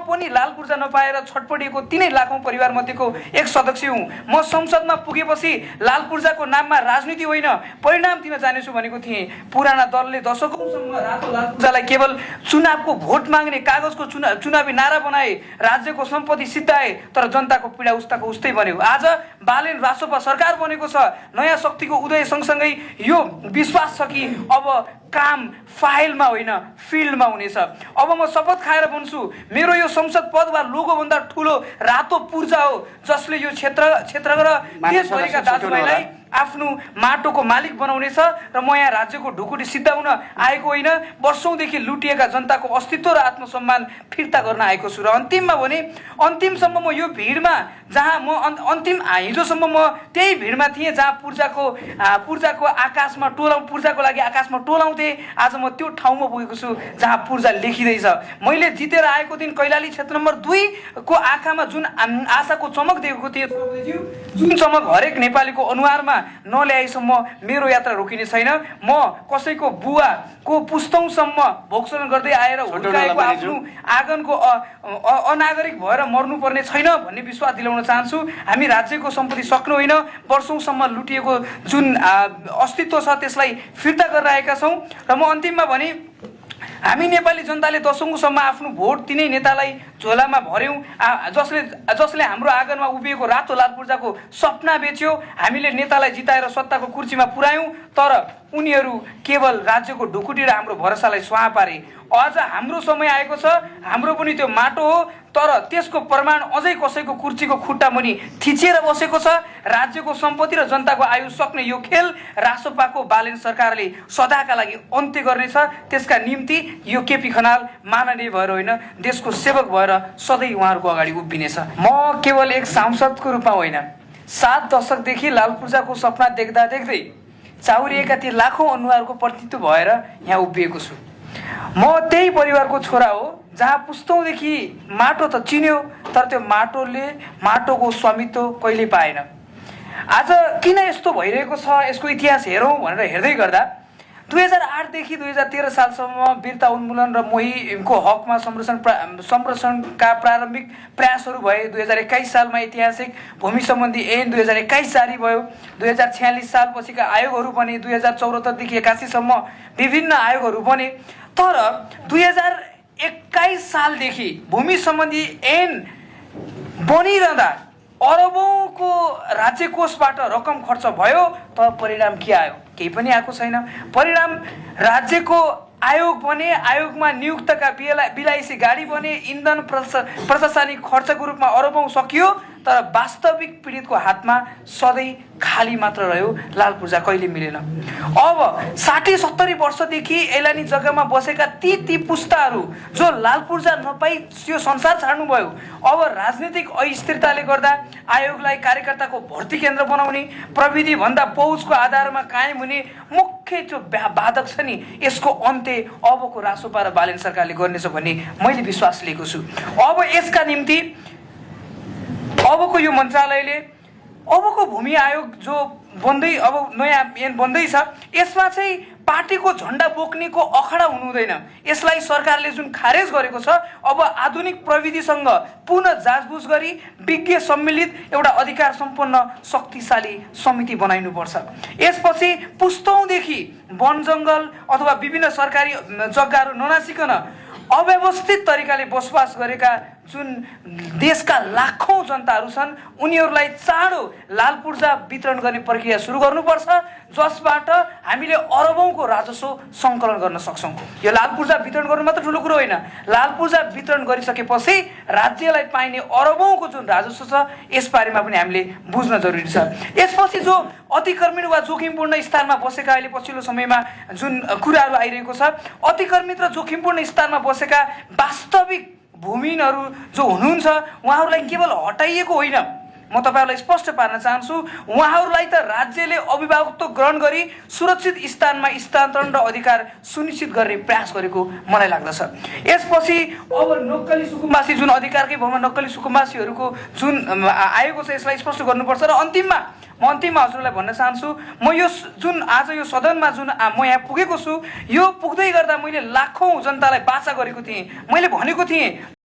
पनि लाल पूर्जा नपाएर छटपटिएको 3 लाखौं परिवार मध्येको एक सदस्य हुँ। म संसदमा पुगेपछि लाल पूर्जाको नाममा राजनीति होइन परिणाम दिन जानेछु भनेको थिएँ। पुराना दलले दशकौंसम्म रातो लाल पूर्जालाई केवल चुनावको भोट माग्ने कागजको चुनावी नारा बनाए, राज्यको सम्पत्ति सिद्धाए, तर जनताको पीडा उस्ताको उस्तै बन्यो। आज बालेन रासोपा सरकार बनेको छ। नयाँ शक्तिको उदय सँगसँगै यो विश्वास छ कि अब काम फाइलमा होइन फिल्डमा हुनेछ। अब म शपथ खाएर भन्छु, मेरो यो संसद पद वा लोगोभन्दा ठुलो रातो पूर्जा हो, जसले यो क्षेत्र र देशभरिका दाजुभाइलाई आफ्नो माटोको मालिक बनाउनेछ। र म यहाँ राज्यको ढुकुटी सिद्धाउन आएको होइन, वर्षौंदेखि लुटिएका जनताको अस्तित्व र आत्मसम्मान फिर्ता गर्न आएको छु। र अन्तिममा भने अन्तिमसम्म म यो भिडमा जहाँ म अन्तिम हिजोसम्म म त्यही भिडमा थिएँ जहाँ पूर्जाको आकाशमा पूर्जाको लागि आकाशमा टोलाउँथे। आज म त्यो ठाउँमा पुगेको छु जहाँ पूर्जा लेखिँदैछ। मैले जितेर आएको दिन कैलाली क्षेत्र नम्बर 2 को आँखामा जुन आशाको चमक देखेको थिएँ, जुन चमक हरेक नेपालीको अनुहारमा नल्याएसम्म मेरो यात्रा रोकिने छैन। म कसैको बुवाको पुस्तौंसम्म भोक्सलन गर्दै आएर हुर्काएको आफ्नो आँगनको अनागरिक भएर मर्नुपर्ने छैन भन्ने विश्वास दिलाउन चाहन्छु। हामी राज्यको सम्पत्ति सक्नु होइन, वर्षौंसम्म लुटिएको जुन अस्तित्व छ त्यसलाई फिर्ता गरेर आएका छौँ। र म अन्तिममा भने हामी नेपाली जनताले दशकौंसम्म आफ्नो भोट तिनै नेतालाई झोलामा भर्यौं, जसले हाम्रो आँगनमा उभिएको रातो लाल पूर्जाको सपना बेच्यो। हामीले नेतालाई जिताएर सत्ताको कुर्सीमा पुर्यायौं, तर उनीहरू केवल राज्यको ढुकुटी र हाम्रो भरोसालाई स्वाहा पारे। अझ हाम्रो समय आएको छ, हाम्रो पनि त्यो माटो हो, तर त्यसको प्रमाण अझै कसैको कुर्सीको खुट्टा मुनि थिचिएर बसेको छ। राज्यको सम्पत्ति र जनताको आयु सक्ने यो खेल रासोपाको बालेन सरकारले सदाका लागि अन्त्य गर्नेछ। त्यसका निम्ति यो केपी खनाल माननीय भएर होइन, देशको सेवक भएर सधैँ उहाँहरूको अगाडि उभिनेछ। म केवल एक सांसदको रूपमा होइन, 7 दशकदेखि लाल पूर्जाको सपना देख्दा देख्दै चाउरिएका ती लाखौं अनुहारको प्रतिनिधित्व भएर यहाँ उभिएको छु। म त्यही परिवारको छोरा हो जहाँ पुस्तौंदेखि माटो त चिन्यो, तर त्यो माटोको स्वामित्व कहिले पाएन। आज किन यस्तो भइरहेको छ यसको इतिहास हेरौँ भनेर हेर्दै गर्दा 2008 देखि 2013 सालसम्म वीरता उन्मूलन र मोहीको हकमा संरक्षणका प्रारम्भिक प्रयासहरू भए। 2021 सालमा ऐतिहासिक भूमि सम्बन्धी ऐन 2021 जारी भयो। 2046 सालपछिका आयोगहरू बने। 2074 देखि 81 सम्म विभिन्न आयोगहरू बने। तर 2021 सालदेखि भूमि सम्बन्धी ऐन बनिरहँदा अरबौंको राज्य कोषबाट रकम खर्च भयो, तर परिणाम के आयो? केही पनि आएको छैन। परिणाम राज्यको आयोग बने, आयोगमा नियुक्तका बिलाइसी गाडी बने, इन्धन प्रशासनिक खर्चको रूपमा अरबौं सकियो, तर वास्तविक पीडितको हातमा सधैँ खाली मात्र रह्यो। लाल पूर्जा कहिले मिलेन। अब 60-70 वर्षदेखि एलानी जग्गामा बसेका ती पुस्ताहरू जो लाल पूर्जा नपाई यो संसार छाड्नुभयो, अब राजनीतिक अस्थिरताले गर्दा आयोगलाई कार्यकर्ताको भर्ती केन्द्र बनाउने, प्रविधि भन्दा पहुँचको आधारमा कायम हुने मुख्य जो बाधक छ नि, यसको अन्त्य अबको रासोपा र बालेन सरकारले गर्नेछ भन्ने मैले विश्वास लिएको छु। अब यसका निम्ति अबको यो मन्त्रालयले अबको भूमि आयोग जो बन्दै अब नयाँ ऐन बन्दैछ, यसमा चाहिँ पार्टीको झण्डा बोक्नेको अखडा हुनु हुँदैन। यसलाई सरकारले जुन खारेज गरेको छ, अब आधुनिक प्रविधिसँग पुनः जाँचबुझ गरी विज्ञ सम्मिलित एउटा अधिकार सम्पन्न शक्तिशाली समिति बनाइनुपर्छ। यसपछि पुस्तौंदेखि वन जङ्गल अथवा विभिन्न सरकारी जग्गाहरू ननासिकन अव्यवस्थित तरिकाले बसोबास गरेका जुन देशका लाखौं जनताहरू छन्, उनीहरूलाई चाँडो लाल पूर्जा वितरण गर्ने प्रक्रिया सुरु गर्नुपर्छ, जसबाट हामीले अरबौंको राजस्व सङ्कलन गर्न सक्छौँ। यो लाल पूर्जा वितरण गर्नु मात्र ठुलो कुरो होइन, लाल पूर्जा वितरण गरिसकेपछि राज्यलाई पाइने अरबौंको जुन राजस्व छ यसबारेमा पनि हामीले बुझ्न जरुरी छ। यसपछि जो अतिक्रमित वा जोखिमपूर्ण स्थानमा बसेका अहिले पछिल्लो समयमा जुन कुराहरू आइरहेको छ, अतिक्रमित र जोखिमपूर्ण स्थानमा बसेका वास्तविक भूमिहीनहरू जो हुनुहुन्छ उहाँहरूलाई केवल हटाइएको होइन, म तपाईहरुलाई स्पष्ट पार्न चाहन्छु, उहाँहरूलाई त राज्यले अभिभावकत्व ग्रहण गरी सुरक्षित स्थानमा स्थानान्तरण र अधिकार सुनिश्चित गर्ने प्रयास गरेको मलाई लाग्दछ। यसपछि अब नक्कली सुकुम्बासी जुन अधिकारकै भरमा नक्कली सुकुम्बासीहरूको जुन आएको छ यसलाई स्पष्ट गर्नुपर्छ। र म अन्तिममा हजुरलाई भन्न चाहन्छु, म यो जुन आज यो सदनमा जुन म यहाँ पुगेको छु, यो पुग्दै गर्दा मैले लाखौं जनतालाई बाचा गरेको थिएँ। मैले भनेको थिएँ